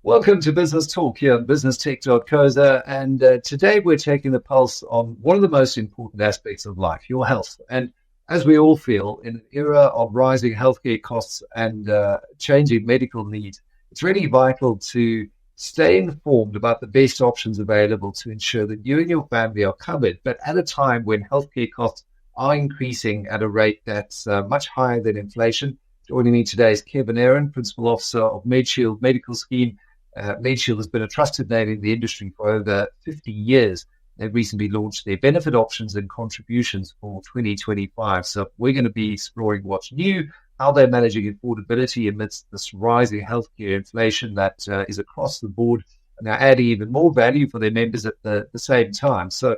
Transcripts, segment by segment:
Welcome to Business Talk here on businesstech.co.za, and today we're taking the pulse on one of the most important aspects of life, your health. And as we all feel, in an era of rising healthcare costs and changing medical needs, it's really vital to stay informed about the best options available to ensure that you and your family are covered, but at a time when healthcare costs are increasing at a rate that's much higher than inflation. Joining me today is Aron, Principal Officer of Medshield Medical Scheme. Medshield has been a trusted name in the industry for over 50 years. They've recently launched their benefit options and contributions for 2025. So we're going to be exploring what's new, how they're managing affordability amidst this rising healthcare inflation that is across the board, and they're adding even more value for their members at the same time. So,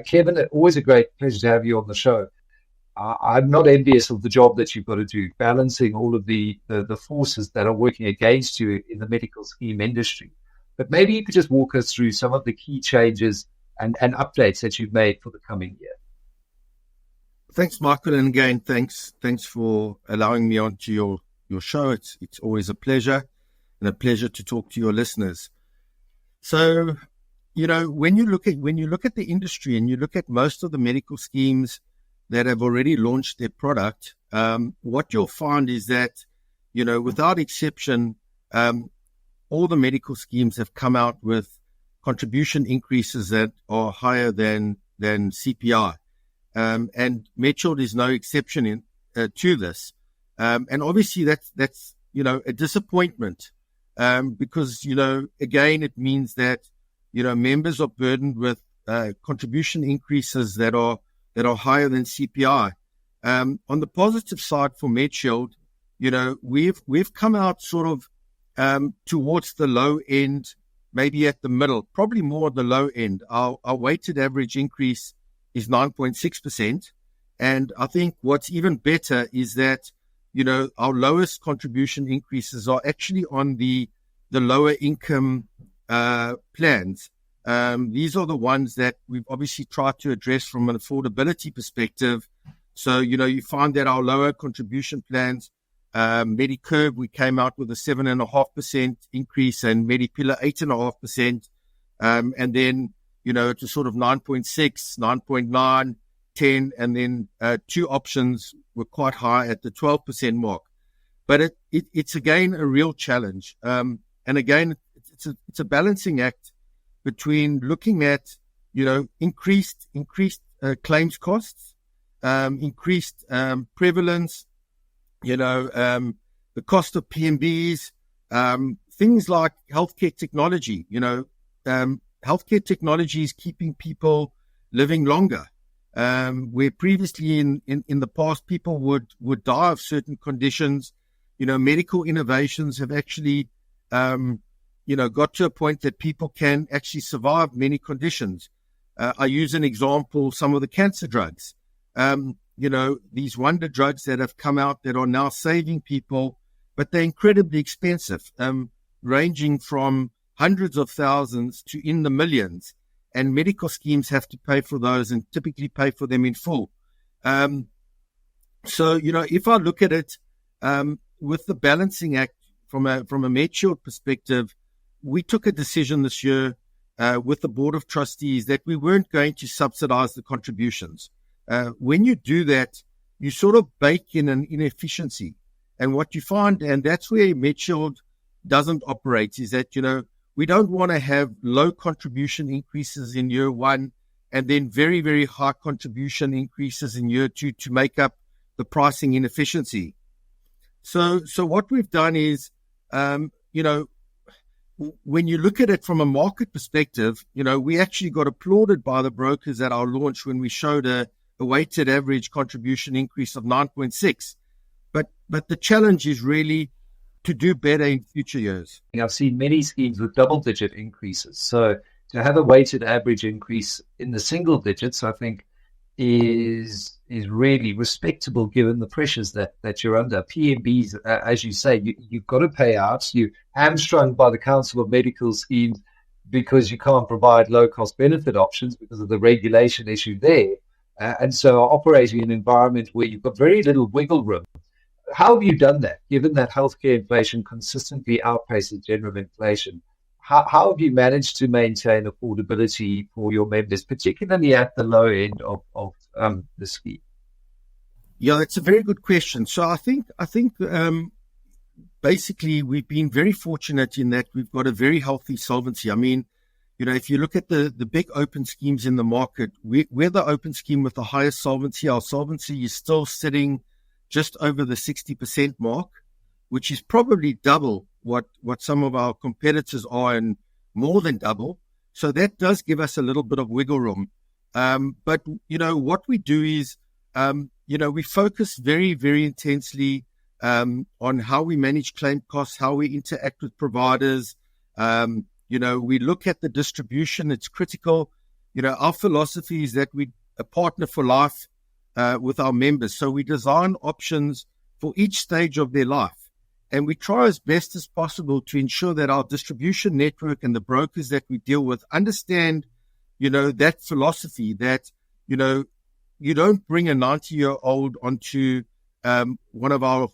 Kevin, always a great pleasure to have you on the show. I'm not envious of the job that you've got to do, balancing all of the forces that are working against you in the medical scheme industry. But maybe you could just walk us through some of the key changes and updates that you've made for the coming year. Thanks, Michael. And again, thanks for allowing me onto your show. It's always a pleasure and a pleasure to talk to your listeners. So, when you look at the industry and you look at most of the medical schemes that have already launched their product, what you'll find is that, without exception, all the medical schemes have come out with contribution increases that are higher than CPI. And Medshield is no exception to this. And obviously that's a disappointment, because, again, it means that, members are burdened with contribution increases that are higher than CPI. On the positive side for Medshield, we've come out sort of towards the low end, maybe at the middle, probably more at the low end. Our weighted average increase is 9.6%. And I think what's even better is that, our lowest contribution increases are actually on the lower income plans. These are the ones that we've obviously tried to address from an affordability perspective. So, you find that our lower contribution plans, Medicurve, we came out with a 7.5% increase, and Medipillar 8.5%. And then, it was sort of 9.6, 9.9, 10, and then two options were quite high at the 12% mark. But it's again a real challenge. And again, it's a balancing act between looking at, increased claims costs, increased prevalence, the cost of PMBs, things like healthcare technology. Healthcare technology is keeping people living longer. Where previously in the past people would die of certain conditions, medical innovations have actually got to a point that people can actually survive many conditions. I use an example, some of the cancer drugs. These wonder drugs that have come out that are now saving people, but they're incredibly expensive, ranging from hundreds of thousands to in the millions. And medical schemes have to pay for those and typically pay for them in full. So, if I look at it with the balancing act from a Medshield perspective, we took a decision this year with the Board of Trustees that we weren't going to subsidize the contributions. When you do that, you sort of bake in an inefficiency. And what you find, and that's where Medshield doesn't operate, is that, we don't want to have low contribution increases in year one and then very, very high contribution increases in year two to make up the pricing inefficiency. So what we've done is, when you look at it from a market perspective, we actually got applauded by the brokers at our launch when we showed a weighted average contribution increase of 9.6. But the challenge is really to do better in future years. I've seen many schemes with double-digit increases. So to have a weighted average increase in the single digits, I think, is really respectable given the pressures that you're under. PMBs, as you say, you've got to pay out. You're hamstrung by the Council of Medical Schemes because you can't provide low-cost benefit options because of the regulation issue there. And so operating in an environment where you've got very little wiggle room How have you done that, given that healthcare inflation consistently outpaces general inflation? How have you managed to maintain affordability for your members, particularly at the low end of the scheme? Yeah, that's a very good question. So I think basically we've been very fortunate in that we've got a very healthy solvency. I mean, if you look at the big open schemes in the market, we're the open scheme with the highest solvency. Our solvency is still sitting just over the 60% mark, which is probably double what some of our competitors are, and more than double. So that does give us a little bit of wiggle room. But what we do is, we focus very, very intensely on how we manage claim costs, how we interact with providers. We look at the distribution. It's critical. Our philosophy is that we're a partner for life with our members. So we design options for each stage of their life. And we try as best as possible to ensure that our distribution network and the brokers that we deal with understand, that philosophy that, you don't bring a 90-year-old onto one of our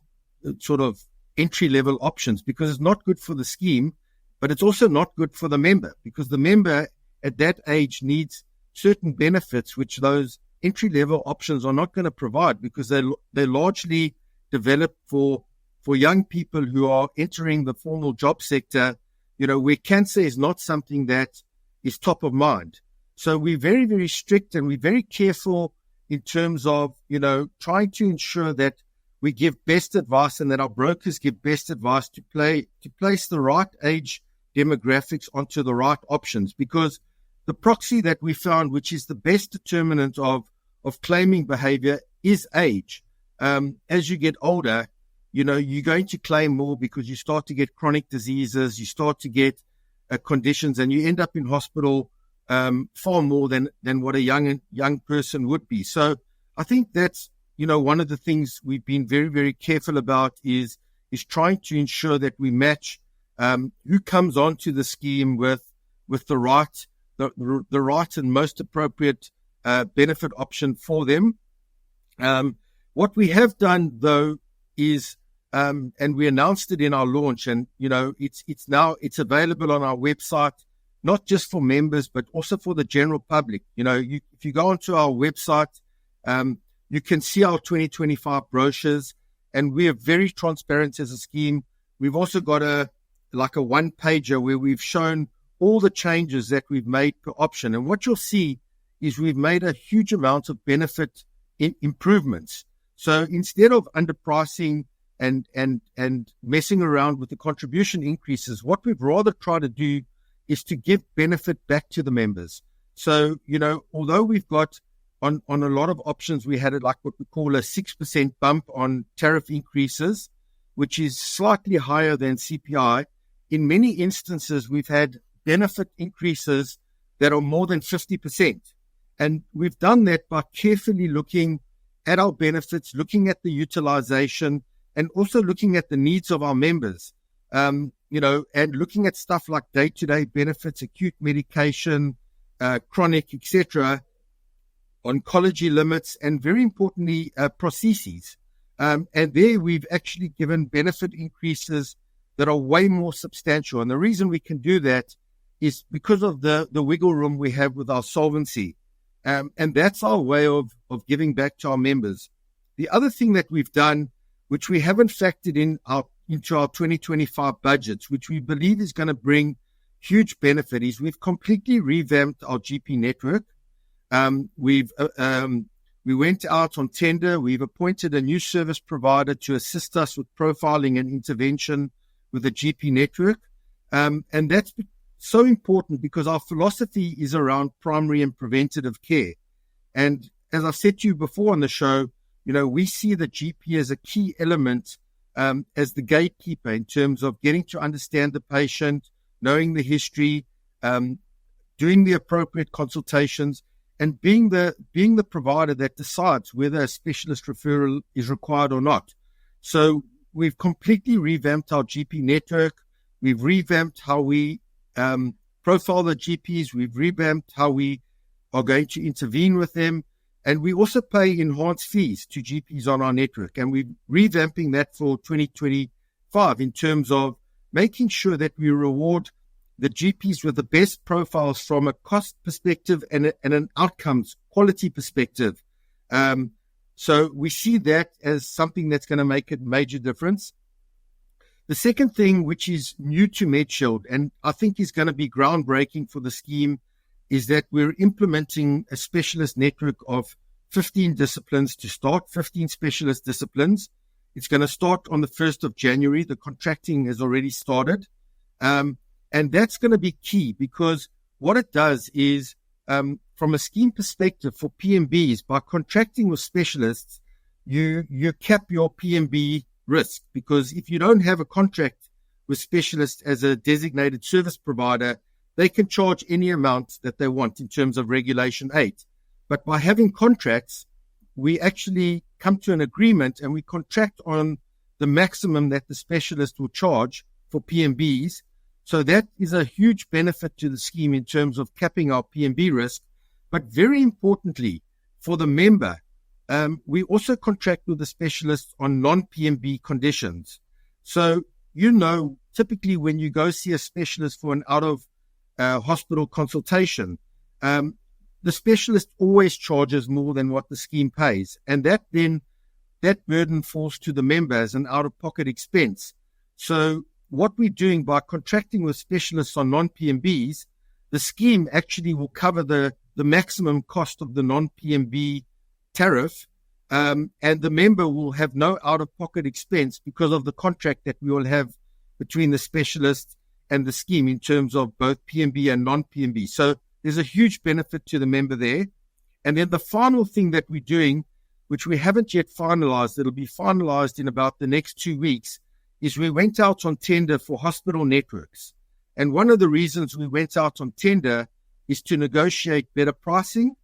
sort of entry-level options, because it's not good for the scheme, but it's also not good for the member, because the member at that age needs certain benefits which those entry-level options are not going to provide, because they're largely developed for young people who are entering the formal job sector, where cancer is not something that is top of mind. So we're very, very strict, and we're very careful in terms of, trying to ensure that we give best advice and that our brokers give best advice to place the right age demographics onto the right options, because the proxy that we found, which is the best determinant of claiming behavior, is age. As you get older, you're going to claim more because you start to get chronic diseases, you start to get conditions, and you end up in hospital far more than what a young person would be. So I think that's, one of the things we've been very, very careful about is trying to ensure that we match who comes onto the scheme with the right and most appropriate benefit option for them. What we have done, though, is and we announced it in our launch, and it's available on our website, not just for members but also for the general public. If you go onto our website, you can see our 2025 brochures, and we are very transparent as a scheme. We've also got a one-pager where we've shown all the changes that we've made per option. And what you'll see is we've made a huge amount of benefit improvements. So instead of underpricing and messing around with the contribution increases, what we've rather tried to do is to give benefit back to the members. So, although we've got on a lot of options, we had what we call a 6% bump on tariff increases, which is slightly higher than CPI. In many instances, we've had benefit increases that are more than 50%. And we've done that by carefully looking at our benefits, looking at the utilization, and also looking at the needs of our members, and looking at stuff like day-to-day benefits, acute medication, chronic, etc., oncology limits, and very importantly, prostheses. And there we've actually given benefit increases that are way more substantial. And the reason we can do that is because of the wiggle room we have with our solvency. And that's our way of giving back to our members. The other thing that we've done, which we haven't factored into our 2025 budgets, which we believe is going to bring huge benefit, is we've completely revamped our GP network. We went out on tender. We've appointed a new service provider to assist us with profiling and intervention with the GP network. And that's so important because our philosophy is around primary and preventative care. And as I said to you before on the show, we see the GP as a key element, as the gatekeeper in terms of getting to understand the patient, knowing the history, doing the appropriate consultations, and being the provider that decides whether a specialist referral is required or not. So we've completely revamped our GP network. We've revamped how we profile the GPs. We've revamped how we are going to intervene with them. And we also pay enhanced fees to GPs on our network. And we're revamping that for 2025 in terms of making sure that we reward the GPs with the best profiles from a cost perspective and an outcomes quality perspective. So we see that as something that's going to make a major difference. The second thing, which is new to Medshield, and I think is going to be groundbreaking for the scheme, is that we're implementing a specialist network of 15 disciplines to start, 15 specialist disciplines. It's going to start on the 1st of January. The contracting has already started. And that's going to be key, because what it does is, from a scheme perspective for PMBs, by contracting with specialists, you cap your PMB risk, because if you don't have a contract with specialists as a designated service provider, they can charge any amount that they want in terms of Regulation 8. But by having contracts, we actually come to an agreement and we contract on the maximum that the specialist will charge for PMBs. So that is a huge benefit to the scheme in terms of capping our PMB risk. But very importantly, for the member, we also contract with the specialist on non-PMB conditions. So, typically when you go see a specialist for an out-of-hospital consultation, the specialist always charges more than what the scheme pays. And that burden falls to the member as an out-of-pocket expense. So what we're doing by contracting with specialists on non-PMBs, the scheme actually will cover the maximum cost of the non-PMB tariff, and the member will have no out-of-pocket expense because of the contract that we will have between the specialist and the scheme in terms of both PMB and non-PMB. So there's a huge benefit to the member there. And then the final thing that we're doing, which we haven't yet finalized, it'll be finalized in about the next 2 weeks, is we went out on tender for hospital networks. And one of the reasons we went out on tender is to negotiate better pricing,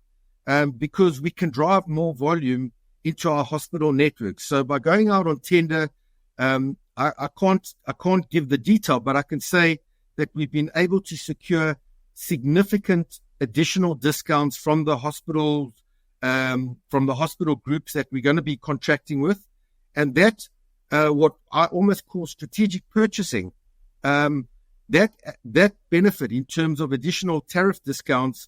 because we can drive more volume into our hospital networks. So by going out on tender, I can't give the detail, but I can say that we've been able to secure significant additional discounts from the hospitals, from the hospital groups that we're going to be contracting with. And that, what I almost call strategic purchasing, that benefit in terms of additional tariff discounts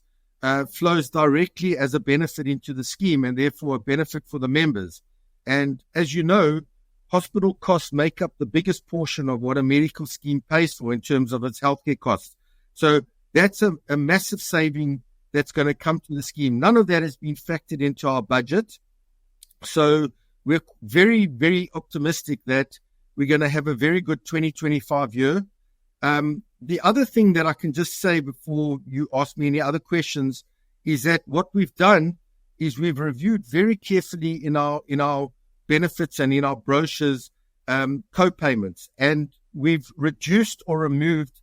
flows directly as a benefit into the scheme, and therefore a benefit for the members. And as you know, hospital costs make up the biggest portion of what a medical scheme pays for in terms of its healthcare costs. So that's a massive saving that's going to come to the scheme. None of that has been factored into our budget. So we're very, very optimistic that we're going to have a very good 2025 year. The other thing that I can just say before you ask me any other questions is that what we've done is we've reviewed very carefully in our benefits and in our brochures, co-payments, and we've reduced or removed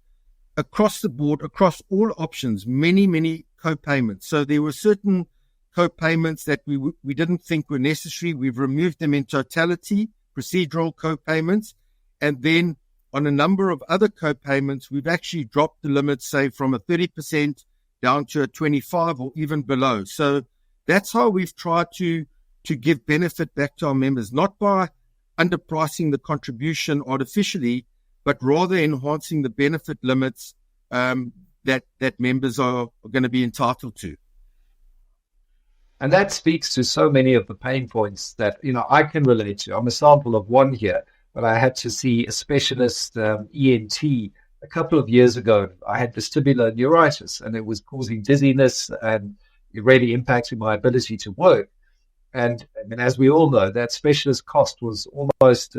across the board, across all options, many co-payments. So there were certain co-payments that we didn't think were necessary. We've removed them in totality, procedural co-payments, and then on a number of other co-payments, we've actually dropped the limit, say, from a 30% down to a 25% or even below. So that's how we've tried to give benefit back to our members, not by underpricing the contribution artificially, but rather enhancing the benefit limits that members are going to be entitled to. And that speaks to so many of the pain points that, I can relate to. I'm a sample of one here, but I had to see a specialist ENT a couple of years ago. I had vestibular neuritis, and it was causing dizziness and it really impacted my ability to work. And as we all know, that specialist cost was almost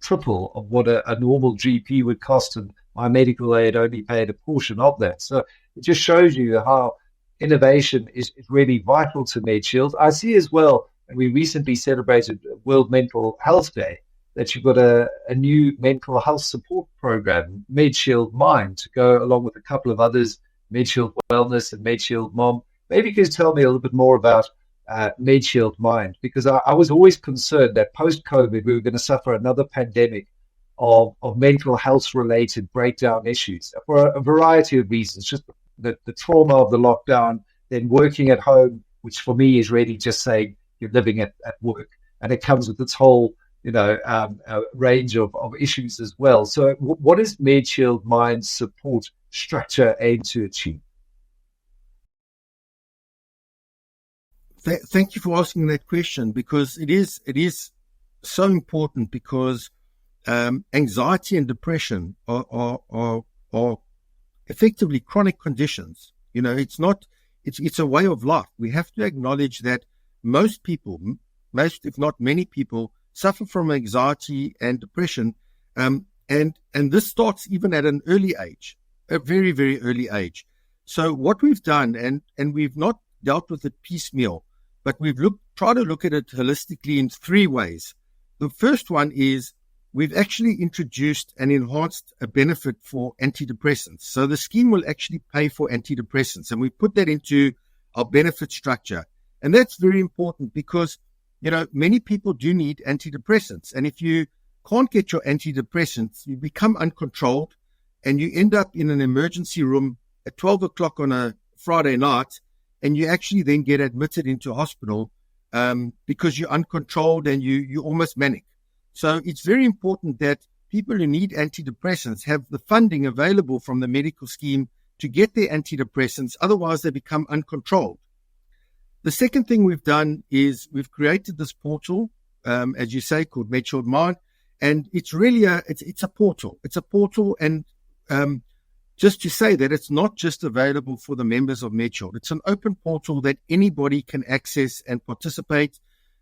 triple of what a normal GP would cost, and my medical aid only paid a portion of that. So it just shows you how innovation is really vital to Medshield. I see as well, and we recently celebrated World Mental Health Day, that you've got a new mental health support program, Medshield Mind, to go along with a couple of others, Medshield Wellness and Medshield Mom. Maybe you could tell me a little bit more about Medshield Mind, because I was always concerned that post-COVID we were going to suffer another pandemic of mental health-related breakdown issues for a variety of reasons, just the trauma of the lockdown, then working at home, which for me is really just saying you're living at work. And it comes with its whole, range of issues as well. So what is Medshield Mind's support structure aim to achieve? Thank you for asking that question, because it is so important, because anxiety and depression are effectively chronic conditions. It's a way of life. We have to acknowledge that most people, if not many people, suffer from anxiety and depression, and this starts even at an early age, a very, very early age. So what we've done, and we've not dealt with it piecemeal, but we've tried to look at it holistically in three ways. The first one is we've actually introduced and enhanced a benefit for antidepressants. So the scheme will actually pay for antidepressants, and we put that into our benefit structure. And that's very important because, many people do need antidepressants. And if you can't get your antidepressants, you become uncontrolled and you end up in an emergency room at 12 o'clock on a Friday night, and you actually then get admitted into hospital because you're uncontrolled and you're almost manic. So it's very important that people who need antidepressants have the funding available from the medical scheme to get their antidepressants. Otherwise, they become uncontrolled. The second thing we've done is we've created this portal, as you say, called Medshield Mind. And it's really it's a portal. It's a portal, and just to say that it's not just available for the members of Medshield. It's an open portal that anybody can access and participate,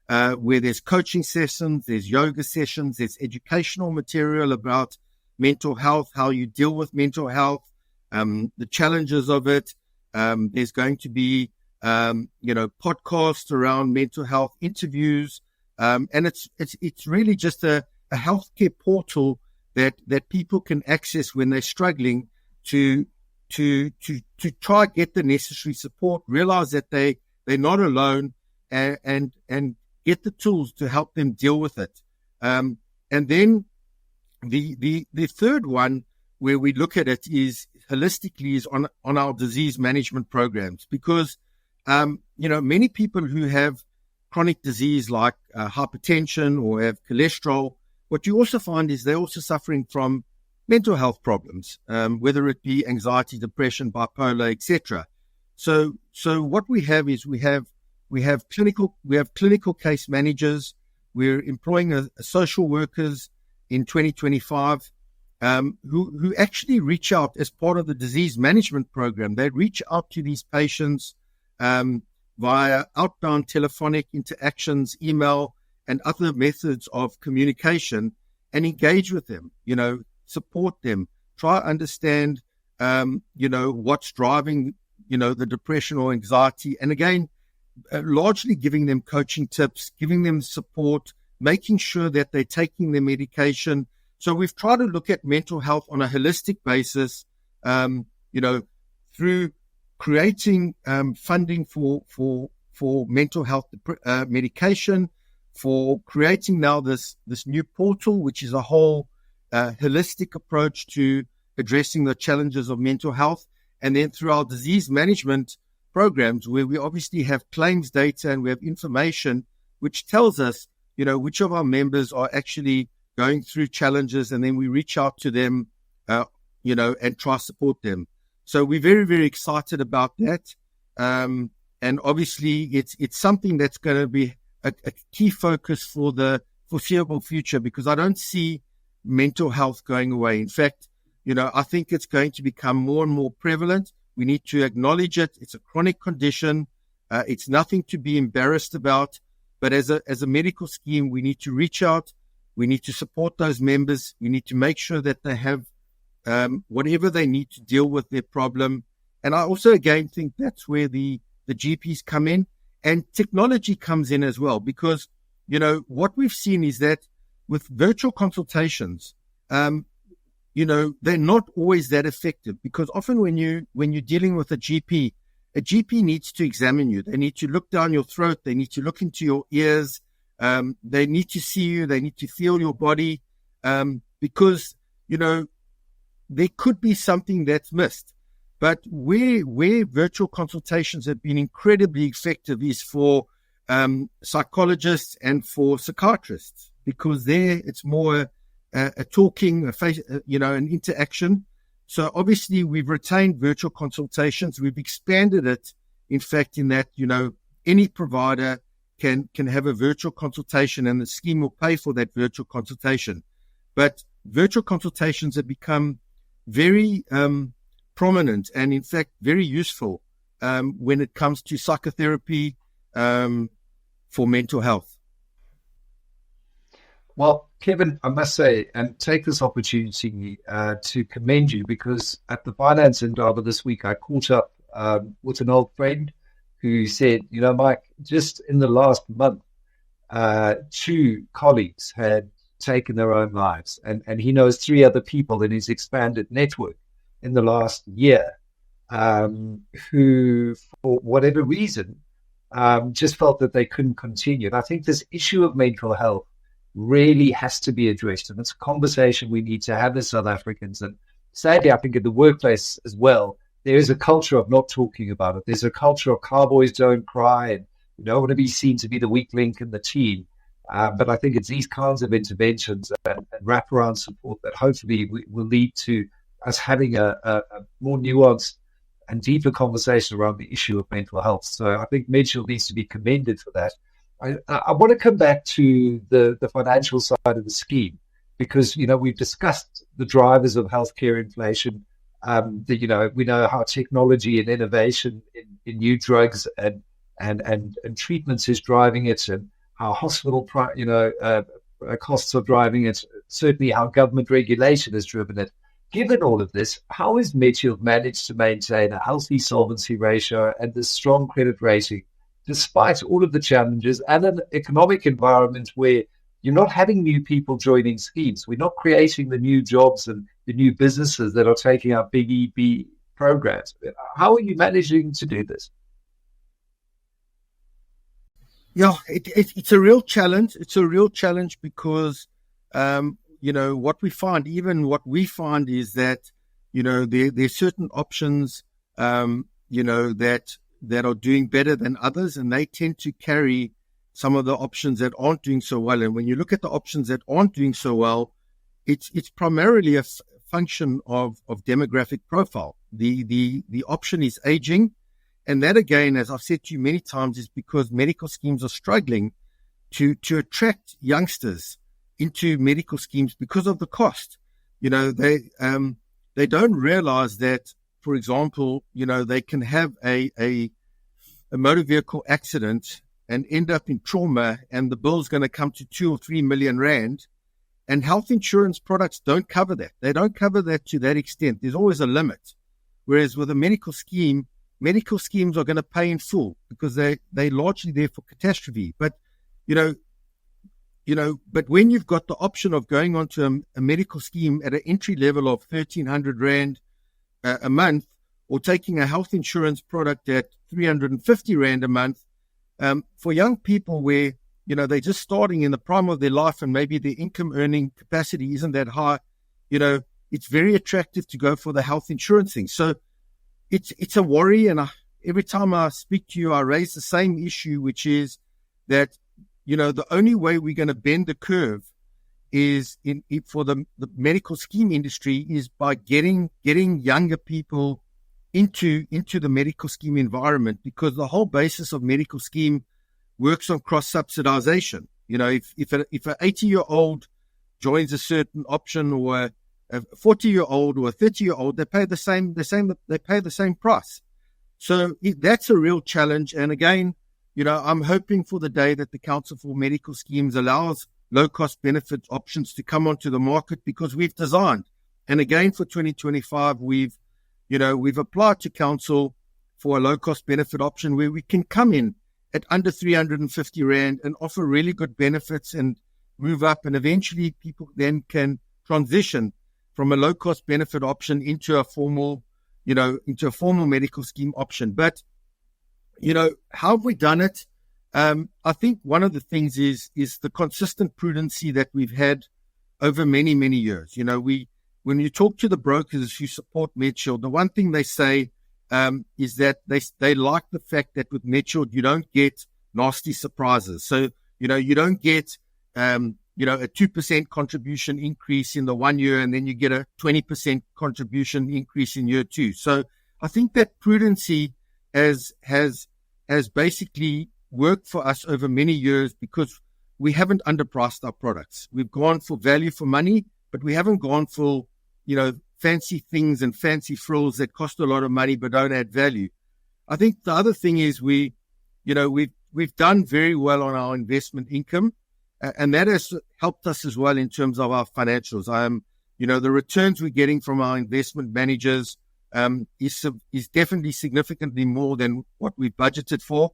where there's coaching sessions, there's yoga sessions, there's educational material about mental health, how you deal with mental health, the challenges of it. There's going to be, podcasts around mental health, interviews, and it's really just a healthcare portal that people can access when they're struggling to try get the necessary support, realize that they're not alone, and get the tools to help them deal with it. And then the third one where we look at it is holistically is on our disease management programs, because many people who have chronic disease like hypertension or have cholesterol, what you also find is they're also suffering from mental health problems, whether it be anxiety, depression, bipolar, etc. So what we have is we have clinical case managers. We're employing social workers in 2025 who actually reach out as part of the disease management program. They reach out to these patients via outbound telephonic interactions, email, and other methods of communication, and engage with them, support them, try to understand, what's driving, the depression or anxiety. And again, largely giving them coaching tips, giving them support, making sure that they're taking their medication. So we've tried to look at mental health on a holistic basis, through creating funding for mental health medication, for creating now this new portal, which is a whole holistic approach to addressing the challenges of mental health. And then through our disease management programs, where we obviously have claims data and we have information which tells us, which of our members are actually going through challenges, and then we reach out to them, and try to support them. So we're very, very excited about that. And obviously it's something that's going to be a key focus for the foreseeable future, because I don't see mental health going away. In fact, I think it's going to become more and more prevalent. We need to acknowledge it. It's a chronic condition. It's nothing to be embarrassed about. But as a medical scheme, we need to reach out. We need to support those members. We need to make sure that they have whatever they need to deal with their problem. And I also, again, think that's where the GPs come in, and technology comes in as well, because, what we've seen is that with virtual consultations, they're not always that effective, because often when you're dealing with a GP needs to examine you. They need to look down your throat. They need to look into your ears. They need to see you. They need to feel your body, because, there could be something that's missed. But where virtual consultations have been incredibly effective is for psychologists and for psychiatrists, because there it's more a talking, a face, an interaction. So obviously we've retained virtual consultations. We've expanded it, in fact, in that, any provider can have a virtual consultation and the scheme will pay for that virtual consultation. But virtual consultations have become very prominent and, in fact, very useful when it comes to psychotherapy for mental health. Well, Kevin, I must say, and take this opportunity to commend you, because at the Finance Endeavour this week, I caught up with an old friend who said, Mike, just in the last month, 2 colleagues had taken their own lives. And he knows 3 other people in his expanded network in the last year who, for whatever reason, just felt that they couldn't continue. And I think this issue of mental health really has to be addressed. And it's a conversation we need to have as South Africans. And sadly, I think in the workplace as well, there is a culture of not talking about it. There's a culture of cowboys don't cry, and you don't want to be seen to be the weak link in the team. But I think it's these kinds of interventions and wraparound support that hopefully will lead to us having a more nuanced and deeper conversation around the issue of mental health. So I think Medshield needs to be commended for that. I want to come back to the financial side of the scheme, because, we've discussed the drivers of healthcare inflation. We know how technology and innovation in new drugs and treatments is driving it, and how hospital costs are driving it. Certainly how government regulation has driven it. Given all of this, how has Medshield managed to maintain a healthy solvency ratio and this strong credit rating, despite all of the challenges and an economic environment where you're not having new people joining schemes? We're not creating the new jobs and the new businesses that are taking up big EB programs. How are you managing to do this? Yeah, it's a real challenge. It's a real challenge because, what we find is that, there's certain options, that are doing better than others, and they tend to carry some of the options that aren't doing so well. And when you look at the options that aren't doing so well, it's primarily a function of demographic profile. The option is aging. And that, again, as I've said to you many times, is because medical schemes are struggling to attract youngsters into medical schemes because of the cost. They don't realize that, for example, they can have a motor vehicle accident and end up in trauma, and the bill's going to come to 2 or 3 million rand. And health insurance products don't cover that. They don't cover that to that extent. There's always a limit. Whereas with a medical schemes are going to pay in full because they're largely there for catastrophe. But, but when you've got the option of going onto a medical scheme at an entry level of 1,300 Rand a month, or taking a health insurance product at 350 Rand a month, for young people where, they're just starting in the prime of their life and maybe their income earning capacity isn't that high, it's very attractive to go for the health insurance thing. So it's a worry. And every time I speak to you, I raise the same issue, which is that, the only way we're going to bend the curve is for the medical scheme industry is by getting younger people into the medical scheme environment, because the whole basis of medical scheme works on cross subsidization. If an 80-year-old joins a certain option, or a 40-year-old or a 30-year-old, they pay the same price. So that's a real challenge. And again, I'm hoping for the day that the Council for Medical Schemes allows low-cost benefit options to come onto the market, because we've designed. And again, for 2025, we've applied to Council for a low-cost benefit option where we can come in at under 350 Rand and offer really good benefits and move up. And eventually people then can transition from a low-cost benefit option into a formal medical scheme option. But, how have we done it? I think one of the things is the consistent prudency that we've had over many, many years. We when you talk to the brokers who support Medshield, the one thing they say is that they like the fact that with Medshield, you don't get nasty surprises. So, you don't get, a 2% contribution increase in the 1 year, and then you get a 20% contribution increase in year 2. So I think that prudency has basically worked for us over many years because we haven't underpriced our products. We've gone for value for money, but we haven't gone for, fancy things and fancy frills that cost a lot of money but don't add value. I think the other thing is we've done very well on our investment income, and that has helped us as well in terms of our financials. The returns we're getting from our investment managers is definitely significantly more than what we budgeted for.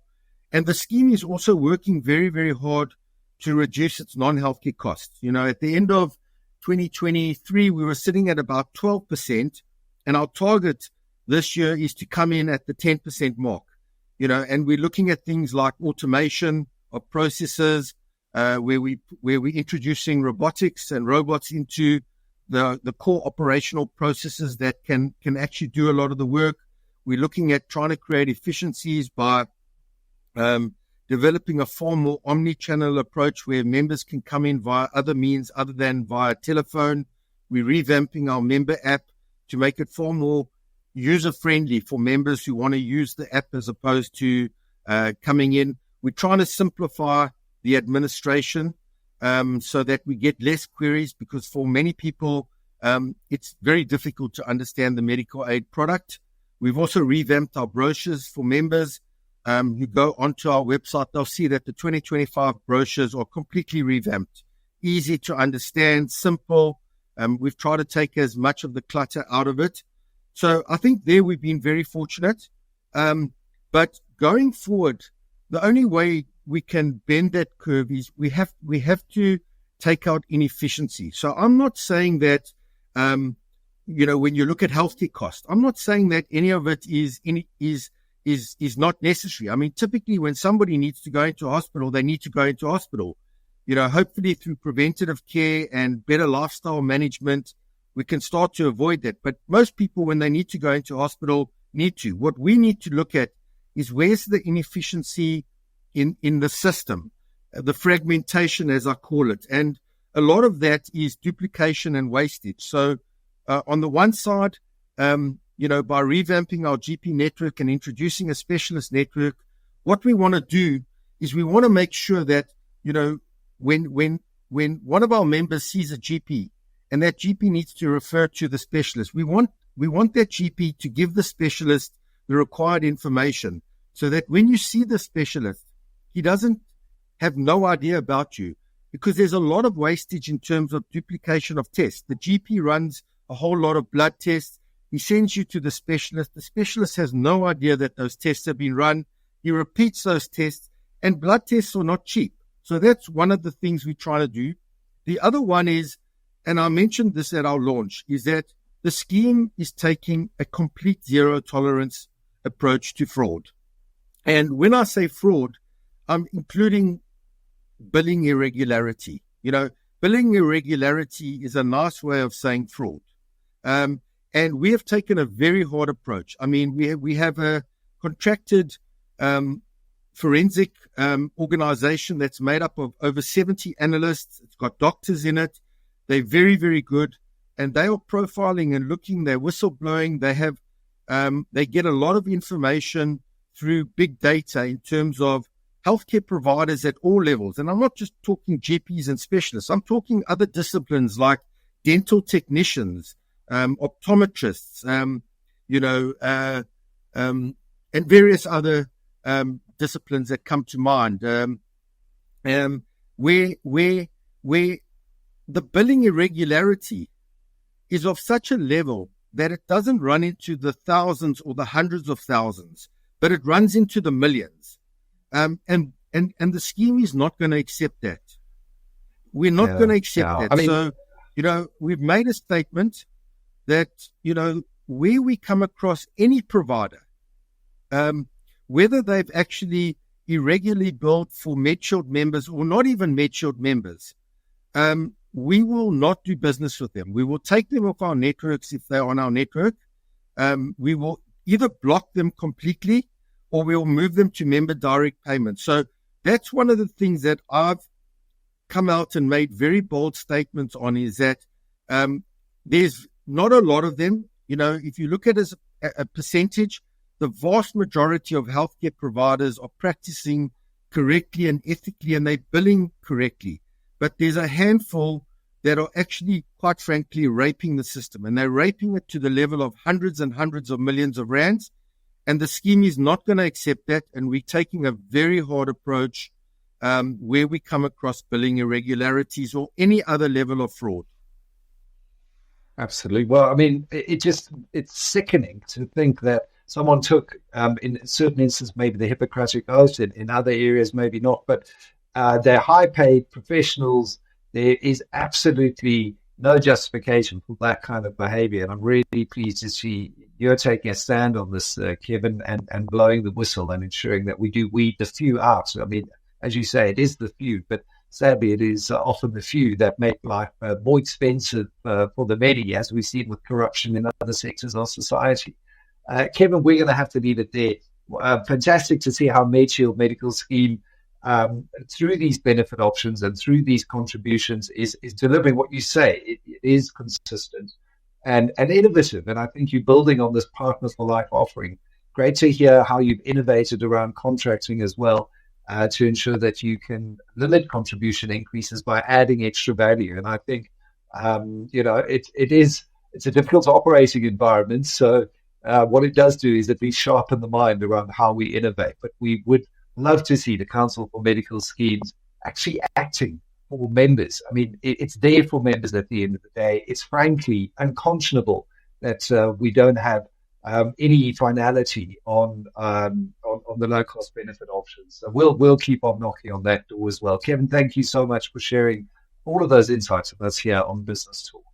And the scheme is also working very, very hard to reduce its non-healthcare costs. At the end of 2023, we were sitting at about 12%, and our target this year is to come in at the 10% mark. And we're looking at things like automation of processes, where we're introducing robotics and robots into the core operational processes that can actually do a lot of the work. We're looking at trying to create efficiencies by developing a far more omni-channel approach where members can come in via other means other than via telephone. We're revamping our member app to make it far more user-friendly for members who want to use the app as opposed to coming in. We're trying to simplify the administration so that we get less queries, because for many people, it's very difficult to understand the medical aid product. We've also revamped our brochures for members. You go onto our website, they'll see that the 2025 brochures are completely revamped, easy to understand, simple. We've tried to take as much of the clutter out of it. So I think there we've been very fortunate. But going forward, the only way we can bend that curve is we have to take out inefficiency. So I'm not saying that, when you look at healthcare costs, I'm not saying that any of it is not necessary. I mean, typically when somebody needs to go into hospital, they need to go into hospital. Hopefully through preventative care and better lifestyle management, we can start to avoid that. But most people, when they need to go into hospital, need to. What we need to look at is where's the inefficiency in the system, the fragmentation, as I call it. And a lot of that is duplication and wastage. So on the one side, by revamping our GP network and introducing a specialist network, what we want to do is we want to make sure that, when one of our members sees a GP and that GP needs to refer to the specialist, we want that GP to give the specialist the required information so that when you see the specialist, he doesn't have no idea about you, because there's a lot of wastage in terms of duplication of tests. The GP runs a whole lot of blood tests. He sends you to the specialist. The specialist has no idea that those tests have been run. He repeats those tests, and blood tests are not cheap. So that's one of the things we try to do. The other one is, and I mentioned this at our launch, is that the scheme is taking a complete zero tolerance approach to fraud. And when I say fraud, I'm including billing irregularity. Billing irregularity is a nice way of saying fraud. And we have taken a very hard approach. I mean, we have a contracted forensic organization that's made up of over 70 analysts. It's got doctors in it. They're very, very good. And they are profiling and looking, they're whistleblowing. They get a lot of information through big data in terms of healthcare providers at all levels. And I'm not just talking GPs and specialists. I'm talking other disciplines like dental technicians, optometrists, and various other disciplines that come to mind, where the billing irregularity is of such a level that it doesn't run into the thousands or the hundreds of thousands, but it runs into the millions. And the scheme is not going to accept that. We're not going to accept that. So, we've made a statement that, where we come across any provider, whether they've actually irregularly billed for Medshield members or not even Medshield members, we will not do business with them. We will take them off our networks if they're on our network. We will either block them completely or we will move them to member direct payments. So that's one of the things that I've come out and made very bold statements on, is that there's not a lot of them. You know, if you look at it as a percentage, the vast majority of healthcare providers are practicing correctly and ethically, and they're billing correctly. But there's a handful that are actually, quite frankly, raping the system, and they're raping it to the level of hundreds and hundreds of millions of rands. And the scheme is not going to accept that. And we're taking a very hard approach where we come across billing irregularities or any other level of fraud. Absolutely. Well, I mean, it's sickening to think that someone took, in certain instances, maybe the Hippocratic Oath, in other areas, maybe not, but they're high-paid professionals. There is absolutely no justification for that kind of behavior. And I'm really pleased to see you're taking a stand on this, Kevin, and blowing the whistle and ensuring that we do weed the few out. I mean, as you say, it is the few, but sadly, it is often the few that make life more expensive for the many, as we've seen with corruption in other sectors of society. Kevin, we're going to have to leave it there. Fantastic to see how Medshield Medical Scheme, through these benefit options and through these contributions, is delivering what you say. It is consistent and innovative. And I think you're building on this Partner for Life offering. Great to hear how you've innovated around contracting as well, to ensure that you can limit contribution increases by adding extra value. And I think, it's a difficult operating environment. So what it does do is at least sharpen the mind around how we innovate. But we would love to see the Council for Medical Schemes actually acting for members. I mean, it's there for members at the end of the day. It's frankly unconscionable that we don't have any finality on the low-cost benefit options. So we'll keep on knocking on that door as well. Kevin, thank you so much for sharing all of those insights with us here on Business Talk.